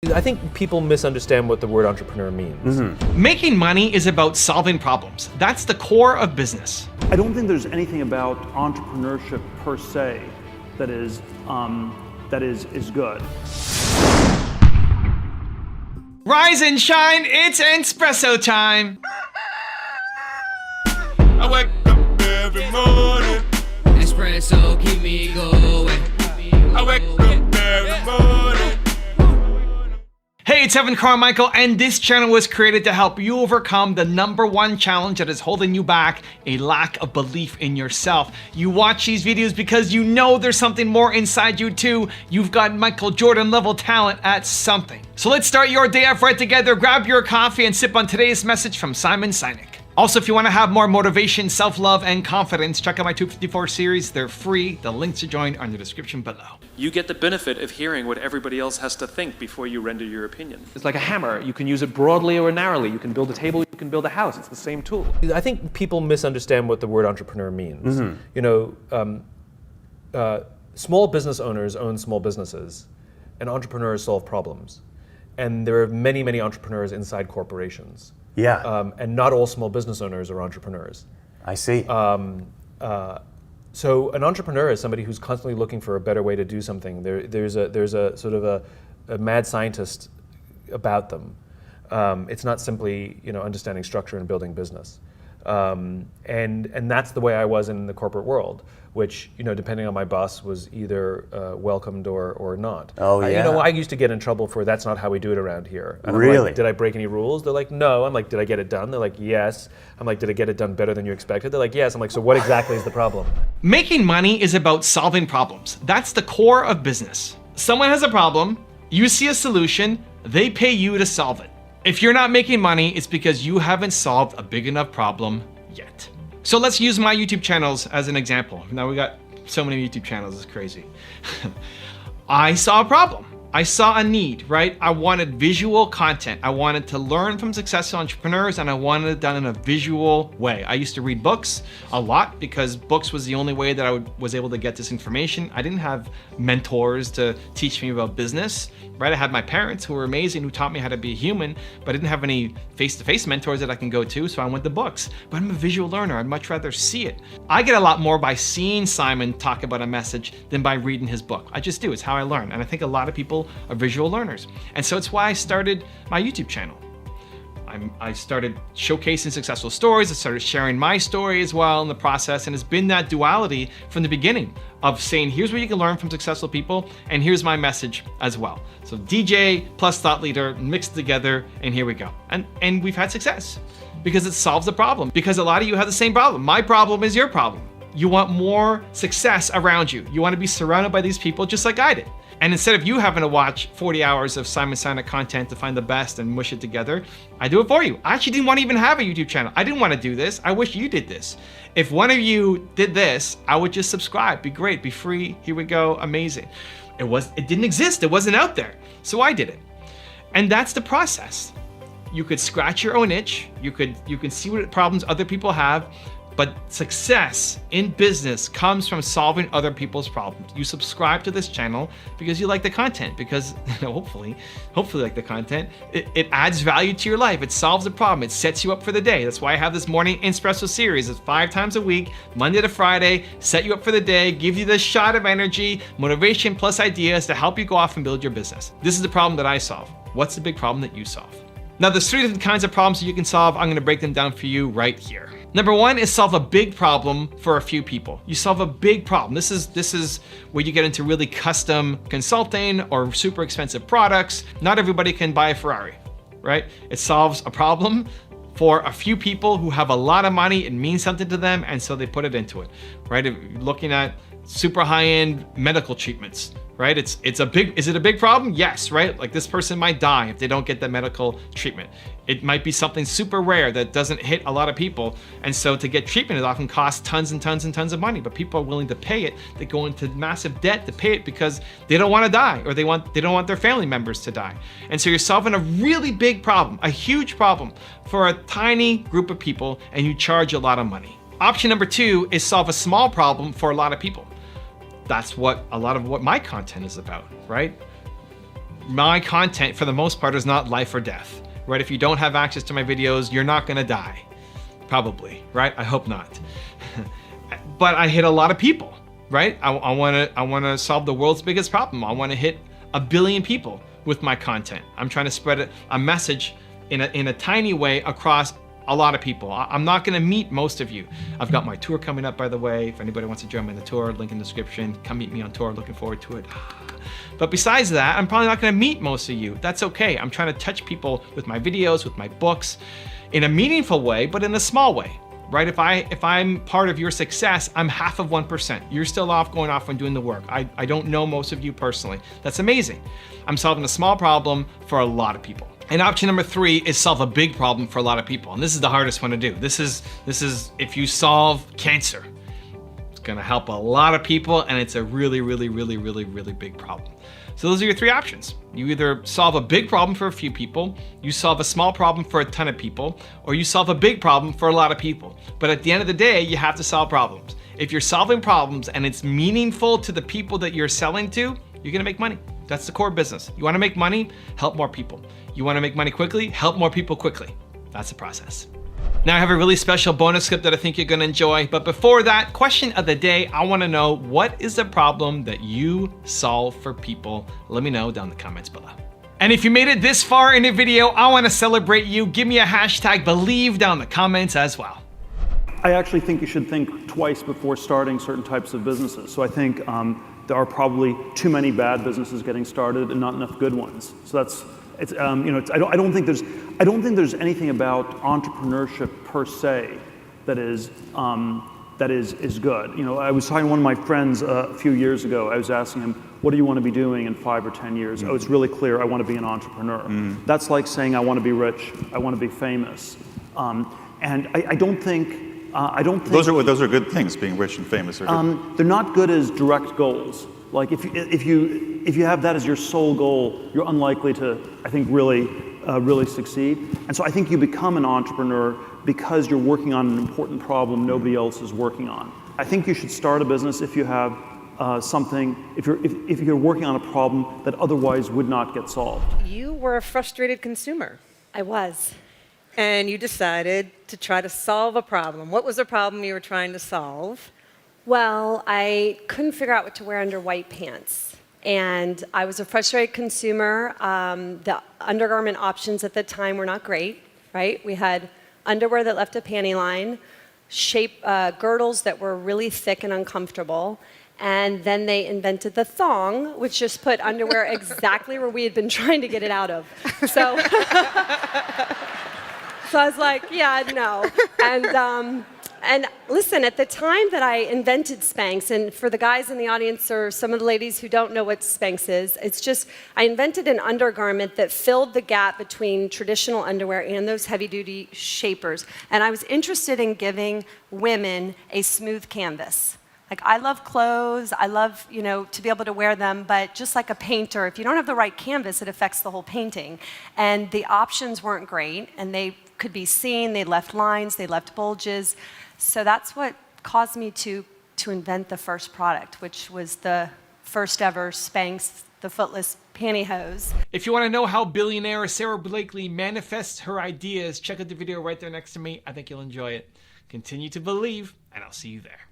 I think people misunderstand what the word entrepreneur means. Making money is about solving problems. That's the core of business. I don't think there's anything about entrepreneurship per se that is good. Rise and shine, it's Entspresso time. I wake up every morning. Espresso, keep me going. I wake up every morning. Hey, it's Carmichael, and this channel was created to help you overcome the #1 challenge that is holding you back, a lack of belief in yourself. You watch these videos because you know there's something more inside you too. You've got Michael Jordan level talent at something. So let's start your day off right together. Grab your coffee and sip on today's message from Simon Sinek. Also, if you want to have more motivation, self-love, and confidence, check out my 254 series. They're free. The links to join are in the description below. You get the benefit of hearing what everybody else has to think before you render your opinion. It's like a hammer. You can use it broadly or narrowly. You can build a table, you can build a house. It's the same tool. I think people misunderstand what the word entrepreneur means. You know, small business owners own small businesses, and entrepreneurs solve problems. And there are many, many entrepreneurs inside corporations. Yeah. And not all small business owners are entrepreneurs. I see. So an entrepreneur is somebody who's constantly looking for a better way to do something. There's a sort of a mad scientist about them. It's not simply understanding structure and building business. And that's the way I was in the corporate world, which depending on my boss was either welcomed or not. Oh yeah. I used to get in trouble for that's not how we do it around here. And I'm really? like, did I break any rules? They're like, no. I'm like, did I get it done? They're like, yes. I'm like, did I get it done better than you expected? They're like, yes. I'm like, so what exactly is the problem? Making money is about solving problems. That's the core of business. Someone has a problem, you see a solution, they pay you to solve it. If you're not making money, it's because you haven't solved a big enough problem yet. So let's use my YouTube channels as an example. Now we got so many YouTube channels, it's crazy. I saw a problem. I saw a need, right? I wanted visual content. I wanted to learn from successful entrepreneurs, and I wanted it done in a visual way. I used to read books a lot because books was the only way that I was able to get this information. I didn't have mentors to teach me about business, right? I had my parents who were amazing, who taught me how to be a human, but I didn't have any face-to-face mentors that I can go to, so I went to books. But I'm a visual learner. I'd much rather see it. I get a lot more by seeing Simon talk about a message than by reading his book. I just do. It's how I learn. And I think a lot of people are visual learners. And so it's why I started my YouTube channel. I started showcasing successful stories. I started sharing my story as well in the process. And it's been that duality from the beginning of saying, here's what you can learn from successful people, and here's my message as well. So DJ plus thought leader mixed together, and here we go. And we've had success because it solves a problem. Because a lot of you have the same problem. My problem is your problem. You want more success around you. You want to be surrounded by these people just like I did. And instead of you having to watch 40 hours of Simon Sinek content to find the best and mush it together, I do it for you. I actually didn't want to even have a YouTube channel. I didn't want to do this. I wish you did this. If one of you did this, I would just subscribe. Be great, be free. Here we go, amazing. It didn't exist. It wasn't out there. So I did it. And that's the process. You could scratch your own itch. You can see what problems other people have. But success in business comes from solving other people's problems. You subscribe to this channel because you like the content, because hopefully like the content. It adds value to your life. It solves a problem. It sets you up for the day. That's why I have this morning Entspresso series. It's 5 times a week, Monday to Friday, set you up for the day, give you this shot of energy, motivation plus ideas to help you go off and build your business. This is the problem that I solve. What's the big problem that you solve? Now there's 3 different kinds of problems that you can solve. I'm gonna break them down for you right here. #1 is solve a big problem for a few people. You solve a big problem. This is where you get into really custom consulting or super expensive products. Not everybody can buy a Ferrari, right? It solves a problem for a few people who have a lot of money. It means something to them, and so they put it into it, right? If you're looking at super high-end medical treatments, right? Is it a big problem? Yes, right? Like this person might die if they don't get the medical treatment. It might be something super rare that doesn't hit a lot of people. And so to get treatment, it often costs tons and tons and tons of money, but people are willing to pay it. They go into massive debt to pay it because they don't want to die, or they don't want their family members to die. And so you're solving a really big problem, a huge problem for a tiny group of people, and you charge a lot of money. Option #2 is solve a small problem for a lot of people. That's what a lot of what my content is about, right? My content, for the most part, is not life or death, right? If you don't have access to my videos, you're not gonna die. Probably, right? I hope not. But I hit a lot of people, right? I wanna solve the world's biggest problem. I wanna hit 1 billion people with my content. I'm trying to spread a message in a tiny way across a lot of people. I'm not gonna meet most of you. I've got my tour coming up, by the way. If anybody wants to join me in the tour, link in the description. Come meet me on tour, looking forward to it. But besides that, I'm probably not gonna meet most of you. That's okay. I'm trying to touch people with my videos, with my books, in a meaningful way, but in a small way, right? If I'm part of your success, I'm half of 1%. You're still going off and doing the work. I don't know most of you personally. That's amazing. I'm solving a small problem for a lot of people. And option number 3 is solve a big problem for a lot of people. And this is the hardest one to do. This is if you solve cancer, it's gonna help a lot of people, and it's a really, really, really, really, really big problem. So those are your 3 options. You either solve a big problem for a few people, you solve a small problem for a ton of people, or you solve a big problem for a lot of people. But at the end of the day, you have to solve problems. If you're solving problems and it's meaningful to the people that you're selling to, you're gonna make money. That's the core business. You wanna make money? Help more people. You wanna make money quickly? Help more people quickly. That's the process. Now I have a really special bonus clip that I think you're gonna enjoy, but before that, question of the day, I wanna know, what is the problem that you solve for people? Let me know down in the comments below. And if you made it this far in the video, I wanna celebrate you. Give me a hashtag believe down in the comments as well. I actually think you should think twice before starting certain types of businesses. So I think there are probably too many bad businesses getting started and not enough good ones. So I don't think there's anything about entrepreneurship per se that is good. You know, I was talking to one of my friends a few years ago. I was asking him, what do you want to be doing in 5 or 10 years? Oh, it's really clear. I want to be an entrepreneur. That's like saying I want to be rich. I want to be famous. And I don't think those are good things. Being rich and famous are good. They're not good as direct goals. Like if you have that as your sole goal, you're unlikely to, I think, really succeed. And so I think you become an entrepreneur because you're working on an important problem nobody else is working on. I think you should start a business if you have if you're working on a problem that otherwise would not get solved. You were a frustrated consumer. I was. And you decided to try to solve a problem. What was the problem you were trying to solve? Well, I couldn't figure out what to wear under white pants. And I was a frustrated consumer. The undergarment options at the time were not great, right? We had underwear that left a panty line, girdles that were really thick and uncomfortable. And then they invented the thong, which just put underwear exactly where we had been trying to get it out of. So, so I was like, yeah, no. And listen, at the time that I invented Spanx, and for the guys in the audience or some of the ladies who don't know what Spanx is, it's just, I invented an undergarment that filled the gap between traditional underwear and those heavy-duty shapers. And I was interested in giving women a smooth canvas. Like, I love clothes, I love, to be able to wear them, but just like a painter, if you don't have the right canvas, it affects the whole painting. And the options weren't great, and they could be seen, they left lines, they left bulges. So that's what caused me to invent the first product, which was the first ever Spanx, the footless pantyhose. If you want to know how billionaire Sarah Blakely manifests her ideas, check out the video right there next to me. I think you'll enjoy it. Continue to believe, and I'll see you there.